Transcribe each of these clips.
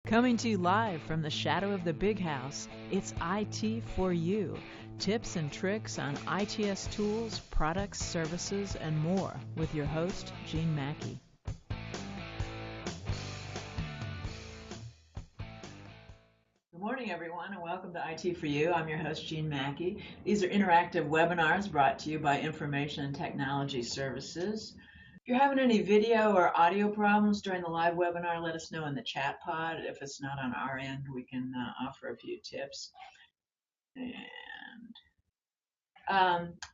Coming to you live from the shadow of the big house, it's IT4U. Tips and tricks on ITS tools, products, services, and more with your host, Gene Mackey. Good morning, everyone, and welcome to IT4U. I'm your host, Gene Mackey. These are interactive webinars brought to you by Information and Technology Services. If you're having any video or audio problems during the live webinar, let us know in the chat pod. If it's not on our end, we can offer a few tips. And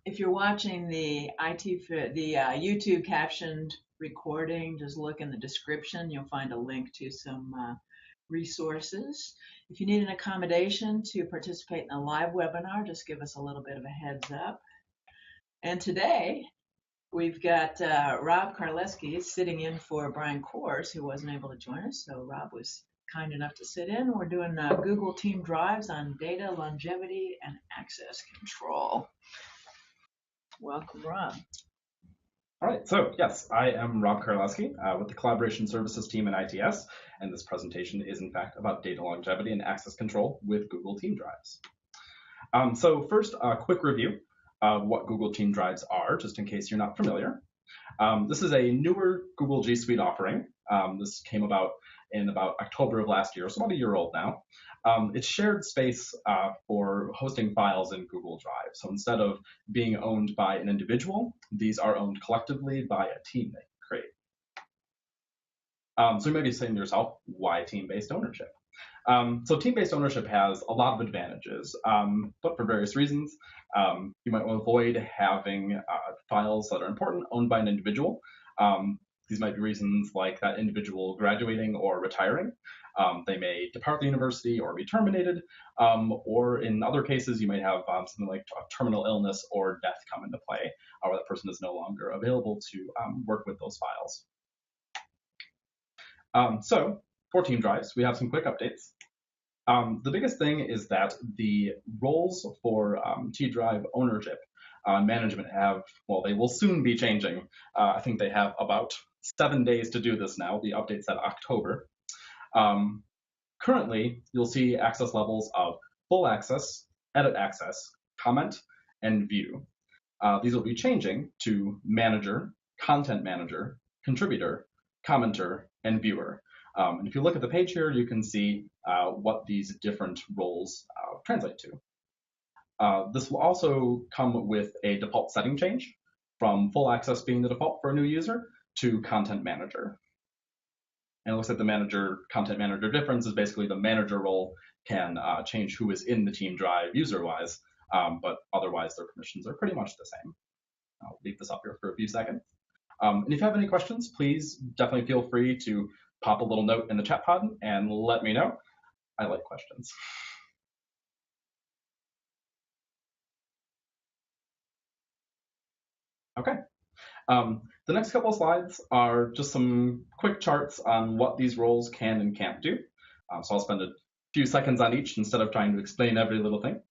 if you're watching the YouTube captioned recording, just look in the description. You'll find a link to some resources. If you need an accommodation to participate in a live webinar, just give us a little bit of a heads up. And today, we've got Rob Karleski sitting in for Brian Kors, who wasn't able to join us. So Rob was kind enough to sit in. We're doing Google Team Drives on data longevity and access control. Welcome, Rob. All right, so yes, I am Rob Karleski with the Collaboration Services team in ITS, and this presentation is in fact about data longevity and access control with Google Team Drives. So first, a quick review of what Google Team Drives are, just in case you're not familiar. This is a newer Google G Suite offering. This came about in about October of last year, so about a year old now. It's shared space for hosting files in Google Drive. So instead of being owned by an individual, these are owned collectively by a team that you create. So you may be saying to yourself, why team-based ownership? So team-based ownership has a lot of advantages, but for various reasons. You might want to avoid having files that are important owned by an individual. These might be reasons like that individual graduating or retiring. They may depart the university or be terminated, or in other cases, you might have something like a terminal illness or death come into play, where that person is no longer available to work with those files. So for Team Drives, we have some quick updates. The biggest thing is that the roles for T Drive ownership management they will soon be changing. I think they have about 7 days to do this now. The update said October. Currently, you'll see access levels of full access, edit access, comment, and view. These will be changing to manager, content manager, contributor, commenter, and viewer. And if you look at the page here, you can see what these different roles translate to. This will also come with a default setting change from full access being the default for a new user to content manager. And it looks like the manager content manager difference is basically the manager role can change who is in the Team Drive user-wise, but otherwise their permissions are pretty much the same. I'll leave this up here for a few seconds. And if you have any questions, please definitely feel free to pop a little note in the chat pod and let me know. I like questions. Okay. The next couple of slides are just some quick charts on what these roles can and can't do. So I'll spend a few seconds on each instead of trying to explain every little thing.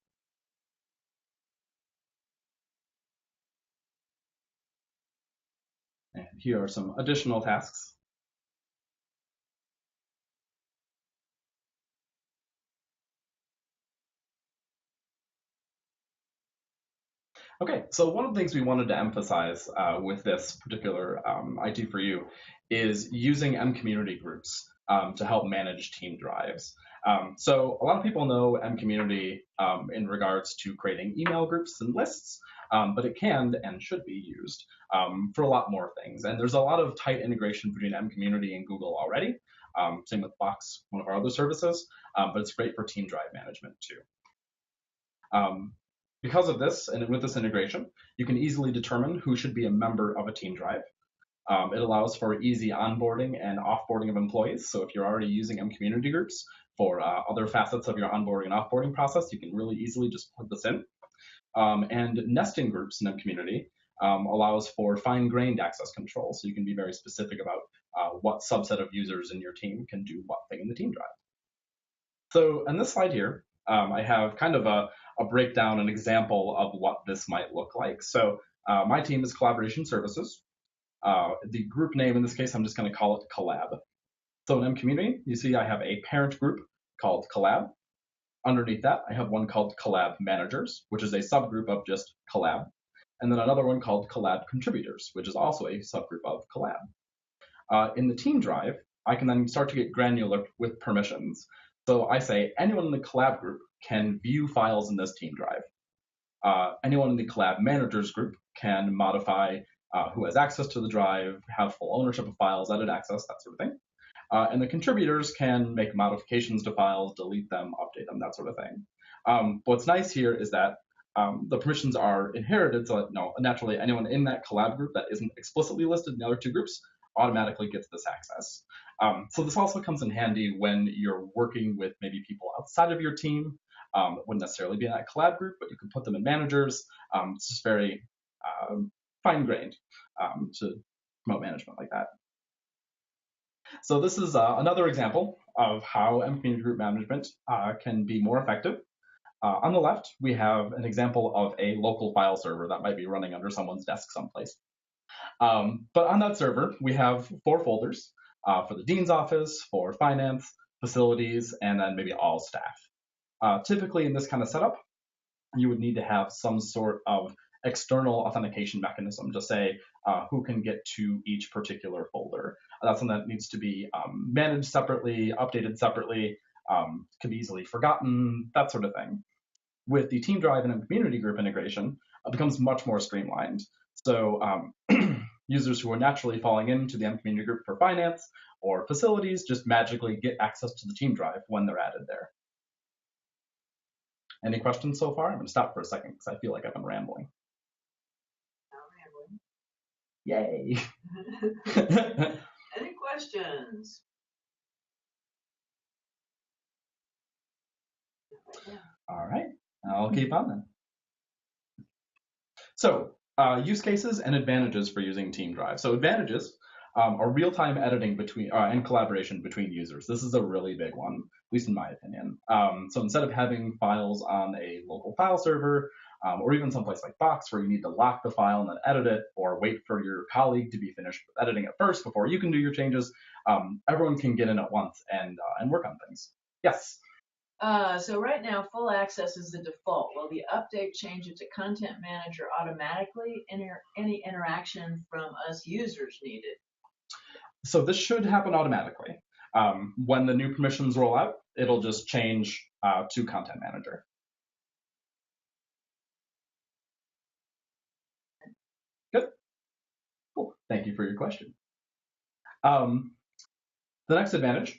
And here are some additional tasks. Okay, so one of the things we wanted to emphasize with this particular IT4U is using M-community groups to help manage Team Drives. So a lot of people know M-community in regards to creating email groups and lists, but it can and should be used for a lot more things. And there's a lot of tight integration between M-community and Google already. Same with Box, one of our other services, but it's great for Team Drive management too. Because of this, and with this integration, you can easily determine who should be a member of a Team Drive. It allows for easy onboarding and offboarding of employees. So if you're already using M-community groups for other facets of your onboarding and offboarding process, you can really easily just put this in. And nesting groups in M-community allows for fine-grained access control. So you can be very specific about what subset of users in your team can do what thing in the Team Drive. So in this slide here, I have kind of a breakdown, an example of what this might look like. So my team is Collaboration Services. The group name in this case, I'm just going to call it Collab. So in mCommunity, you see I have a parent group called Collab. Underneath that, I have one called Collab Managers, which is a subgroup of just Collab. And then another one called Collab Contributors, which is also a subgroup of Collab. In the team drive, I can then start to get granular with permissions. So I say anyone in the Collab group can view files in this team drive. Anyone in the Collab Managers group can modify who has access to the drive, have full ownership of files, edit access, that sort of thing. And the contributors can make modifications to files, delete them, update them, that sort of thing. What's nice here is that the permissions are inherited, so that naturally anyone in that collab group that isn't explicitly listed in the other two groups automatically gets this access. So this also comes in handy when you're working with maybe people outside of your team that wouldn't necessarily be in that collab group, but you can put them in managers. It's just very fine-grained to promote management like that. So this is another example of how mCommunity group management can be more effective. On the left, we have an example of a local file server that might be running under someone's desk someplace. But on that server, we have 4 folders for the dean's office, for finance, facilities, and then maybe all staff. Typically in this kind of setup, you would need to have some sort of external authentication mechanism to say who can get to each particular folder. That's something that needs to be managed separately, updated separately, can be easily forgotten, that sort of thing. With the team drive and community group integration, it becomes much more streamlined. So users who are naturally falling into the mCommunity group for finance or facilities just magically get access to the team drive when they're added there. Any questions so far? I'm going to stop for a second because I feel like I've been rambling. Yay! Any questions? All right, I'll keep on then. So use cases and advantages for using Team Drive. So advantages are real-time editing between and collaboration between users. This is a really big one, at least in my opinion. So instead of having files on a local file server, or even someplace like Box where you need to lock the file and then edit it, or wait for your colleague to be finished with editing it first before you can do your changes, everyone can get in at once and work on things. Yes? So right now, full access is the default. Will the update change it to Content Manager automatically? Any interaction from us users needed? So this should happen automatically. When the new permissions roll out, it'll just change to Content Manager. Good. Cool. Thank you for your question. The next advantage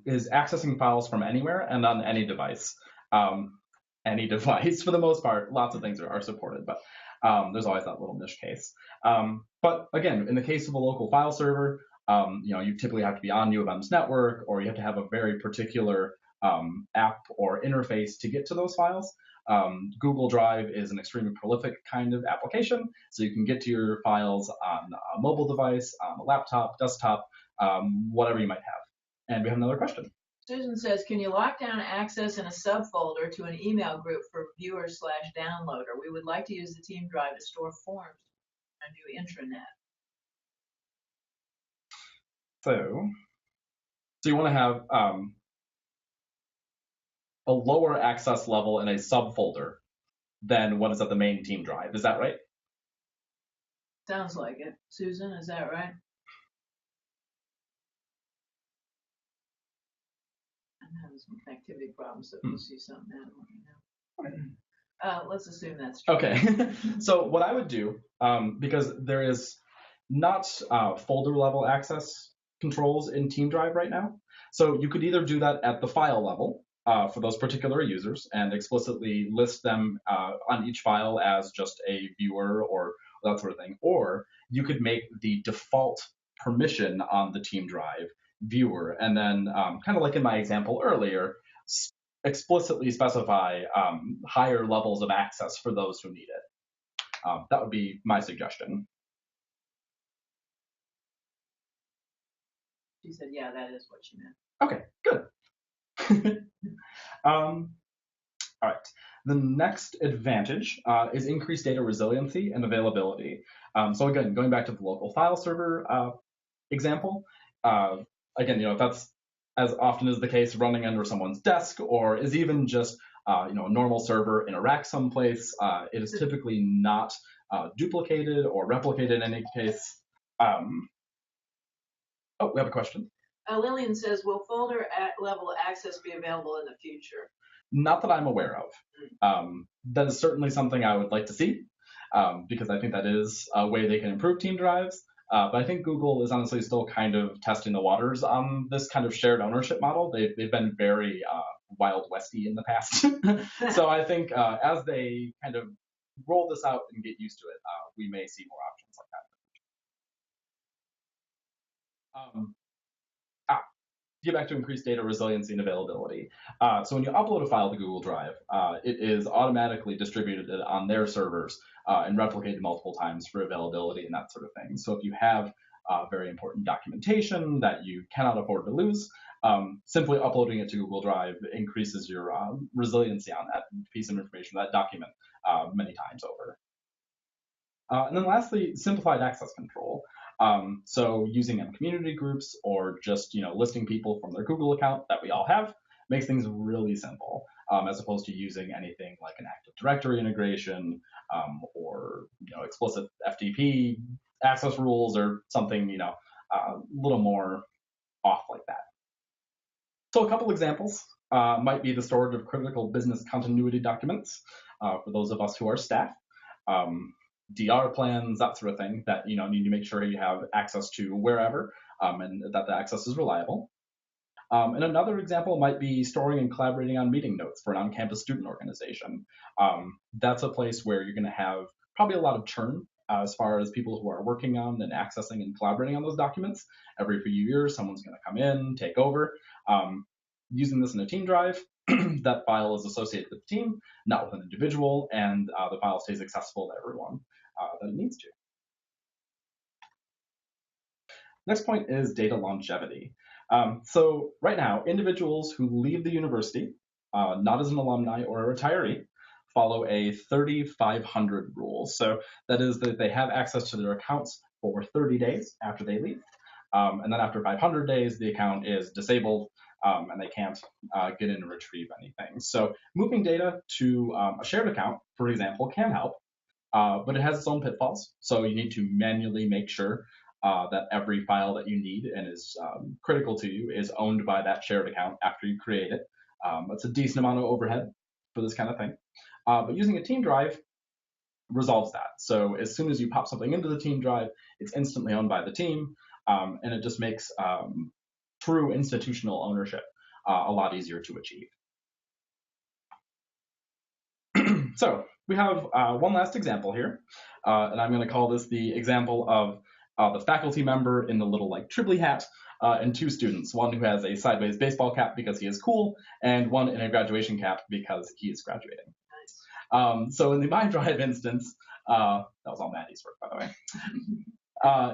is accessing files from anywhere and on any device. Any device, for the most part, lots of things are supported, but there's always that little niche case. But again, in the case of a local file server, you typically have to be on U of M's network, or you have to have a very particular app or interface to get to those files. Google Drive is an extremely prolific kind of application, so you can get to your files on a mobile device, on a laptop, desktop, whatever you might have. And we have another question. Susan says, can you lock down access in a subfolder to an email group for viewer/downloader? We would like to use the team drive to store forms on a new intranet. So you want to have a lower access level in a subfolder than what is at the main team drive. Is that right? Sounds like it. Susan, is that right? I'm having some connectivity problems, so if you see something, let me know. Let's assume that's true. Okay. So what I would do, because there is not folder level access controls in Team Drive right now, so you could either do that at the file level for those particular users and explicitly list them on each file as just a viewer or that sort of thing, or you could make the default permission on the Team Drive viewer, and then kind of like in my example earlier, explicitly specify higher levels of access for those who need it. That would be my suggestion. She said, yeah, that is what she meant. Okay, good. All right. The next advantage is increased data resiliency and availability. So again, going back to the local file server example, again, if that's as often is the case running under someone's desk or is even just a normal server in a rack someplace, it is typically not duplicated or replicated in any case. Oh, we have a question. Lillian says, will folder level access be available in the future? Not that I'm aware of. That is certainly something I would like to see, because I think that is a way they can improve team drives. But I think Google is honestly still kind of testing the waters on this kind of shared ownership model. They've been very Wild Westy in the past. So I think as they kind of roll this out and get used to it, we may see more options like that. Get back to increased data resiliency and availability. So when you upload a file to Google Drive, it is automatically distributed on their servers and replicated multiple times for availability and that sort of thing. So if you have very important documentation that you cannot afford to lose, simply uploading it to Google Drive increases your resiliency on that piece of information, that document, many times over. And then lastly, simplified access control. So using community groups or just listing people from their Google account that we all have makes things really simple, as opposed to using anything like an Active Directory integration or explicit FTP access rules or something a little more off like that. So a couple examples might be the storage of critical business continuity documents for those of us who are staff. DR plans, that sort of thing that need to make sure you have access to wherever and that the access is reliable. And another example might be storing and collaborating on meeting notes for an on-campus student organization. That's a place where you're going to have probably a lot of churn as far as people who are working on and accessing and collaborating on those documents. Every few years, someone's going to come in, take over. Using this in a team drive, that file is associated with the team, not with an individual, and the file stays accessible to everyone that it needs to. Next point is data longevity. So right now, individuals who leave the university, not as an alumni or a retiree, follow a 3,500 rule. So that is that they have access to their accounts for 30 days after they leave. And then after 500 days, the account is disabled and they can't get in and retrieve anything. So moving data to a shared account, for example, can help, but it has its own pitfalls. So you need to manually make sure that every file that you need and is critical to you is owned by that shared account after you create it. It's a decent amount of overhead for this kind of thing. But using a team drive resolves that. So as soon as you pop something into the team drive, it's instantly owned by the team, and it just makes true institutional ownership a lot easier to achieve. So we have one last example here, and I'm going to call this the example of the faculty member in the little Tribly hat and two students, one who has a sideways baseball cap because he is cool, and one in a graduation cap because he is graduating. So in the MyDrive instance, that was all Maddie's work, by the way.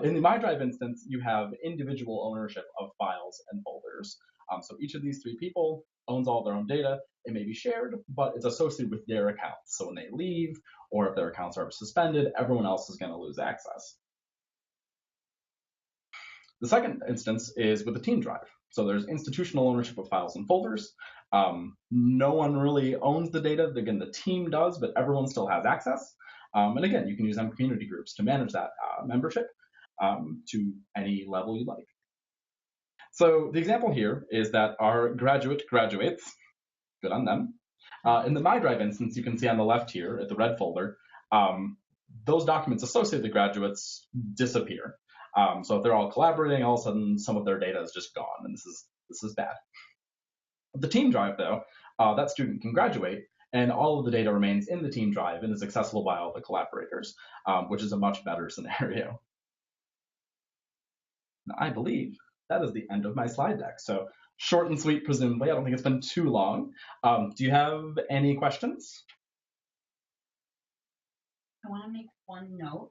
In the MyDrive instance, you have individual ownership of files and folders. So each of these three people owns all their own data. It may be shared, but it's associated with their accounts. So when they leave, or if their accounts are suspended, everyone else is going to lose access. The second instance is with the team drive. So there's institutional ownership of files and folders. No one really owns the data. Again, the team does, but everyone still has access. And again, you can use community groups to manage that membership to any level you like. So the example here is that our graduate graduates, good on them. In the MyDrive instance, you can see on the left here at the red folder, those documents associated with the graduates disappear. So if they're all collaborating, all of a sudden some of their data is just gone, and this is bad. The team drive, though, that student can graduate, and all of the data remains in the team drive and is accessible by all the collaborators, which is a much better scenario. Now, I believe that is the end of my slide deck. So short and sweet, presumably. I don't think it's been too long. Do you have any questions? I want to make one note.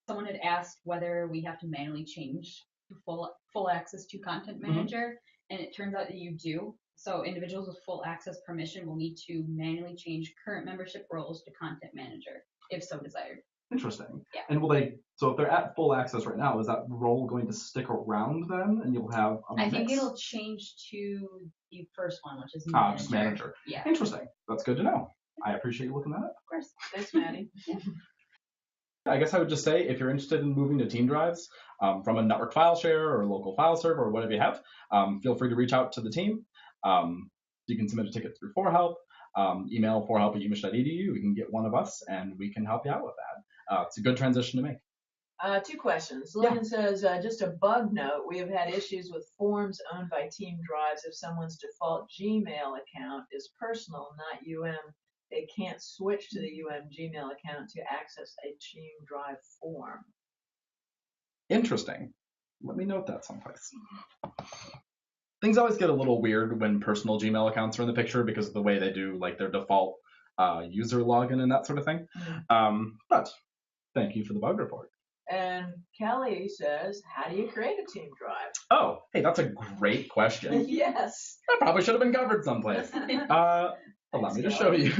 Someone had asked whether we have to manually change to full access to Content Manager, and it turns out that you do. So individuals with full access permission will need to manually change current membership roles to Content Manager, if so desired. Interesting. Yeah. And will they? So if they're at full access right now, is that role going to stick around then, and you'll have a I think mix? it'll change to the first one, which is Just manager. Yeah. Interesting. That's good to know. I appreciate you looking that up. Of course. Thanks, Maddie. I guess I would just say if you're interested in moving to team drives from a network file share or a local file server or whatever you have, feel free to reach out to the team. You can submit a ticket through 4Help, email 4help@umish.edu. We can get one of us and we can help you out with that. It's a good transition to make. 2 questions. Yeah. Lillian says, just a bug note, we have had issues with forms owned by team drives. If someone's default Gmail account is personal, not UM, they can't switch to the UM Gmail account to access a team drive form. Interesting. Let me note that someplace. Things always get a little weird when personal Gmail accounts are in the picture because of the way they do like their default user login and that sort of thing. But thank you for the bug report. And Kelly says, how do you create a team drive? Oh, hey, that's a great question. Yes. That probably should have been covered someplace. Allow me to show you.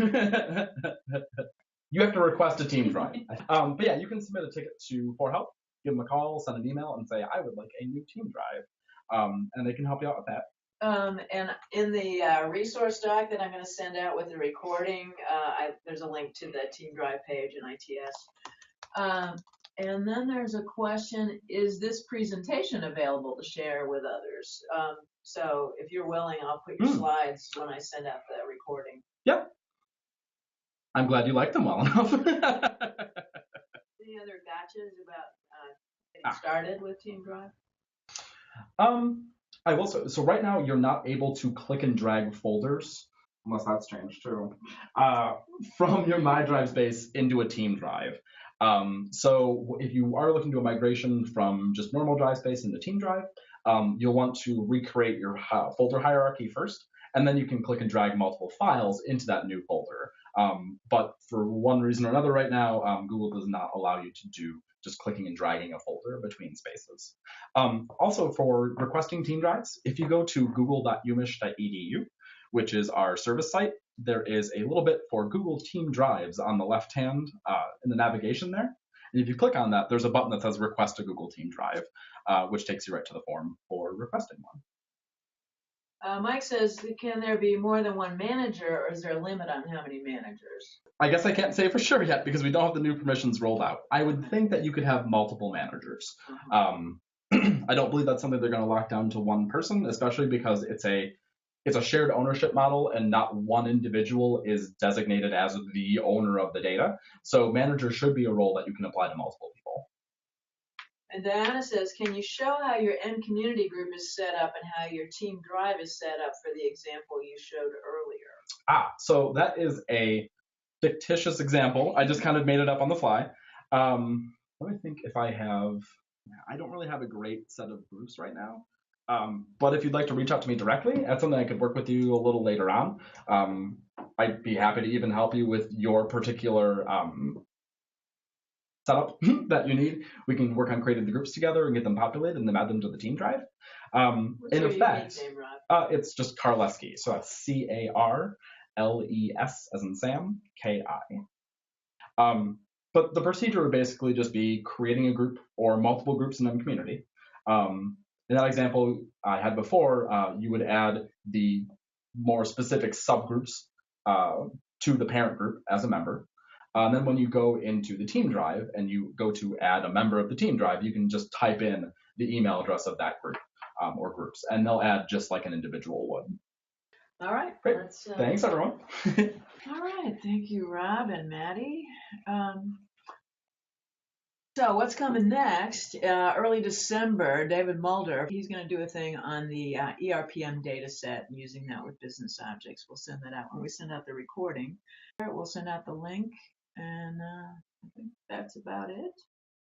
You have to request a team drive. But yeah, you can submit a ticket to 4Help, give them a call, send an email, and say, I would like a new team drive. And they can help you out with that. And in the resource doc that I'm going to send out with the recording, there's a link to the team drive page in ITS. And then there's a question, is this presentation available to share with others? So if you're willing, I'll put your slides when I send out the recording. Yep. I'm glad you like them well enough. Any other gotchas about getting started with Team Drive? I will say, so right now you're not able to click and drag folders, unless that's changed too, from your My Drive space into a Team Drive. So if you are looking to a migration from just normal drive space into Team Drive, you'll want to recreate your folder hierarchy first, and then you can click and drag multiple files into that new folder. But for one reason or another right now, Google does not allow you to do just clicking and dragging a folder between spaces. Also for requesting team drives, if you go to google.umish.edu, which is our service site, there is a little bit for Google Team Drives on the left hand in the navigation there. And if you click on that, there's a button that says Request a Google Team Drive, which takes you right to the form for requesting one. Mike says, can there be more than one manager, or is there a limit on how many managers? I guess I can't say for sure yet because we don't have the new permissions rolled out. I would think that you could have multiple managers. I don't believe that's something they're going to lock down to one person, especially because it's a shared ownership model and not one individual is designated as the owner of the data. So manager should be a role that you can apply to multiple people. And Diana says, can you show how your end community group is set up and how your team drive is set up for the example you showed earlier? So that is a fictitious example. I just kind of made it up on the fly. Let me think if I don't really have a great set of groups right now. But if you'd like to reach out to me directly, that's something I could work with you a little later on. I'd be happy to even help you with your particular setup that you need. We can work on creating the groups together and get them populated and then add them to the team drive. In effect, it's just Karleski. So that's CARLES as in Sam, KI. But the procedure would basically just be creating a group or multiple groups in a community. In that example I had before, you would add the more specific subgroups to the parent group as a member. And then when you go into the team drive and you go to add a member of the team drive, you can just type in the email address of that group or groups, and they'll add just like an individual would. All right. Great. Thanks, everyone. All right. Thank you, Rob and Maddie. So what's coming next? Early December, David Mulder, he's going to do a thing on the ERPM data set and using that with business objects. We'll send that out when we send out the recording. We'll send out the link, and I think that's about it.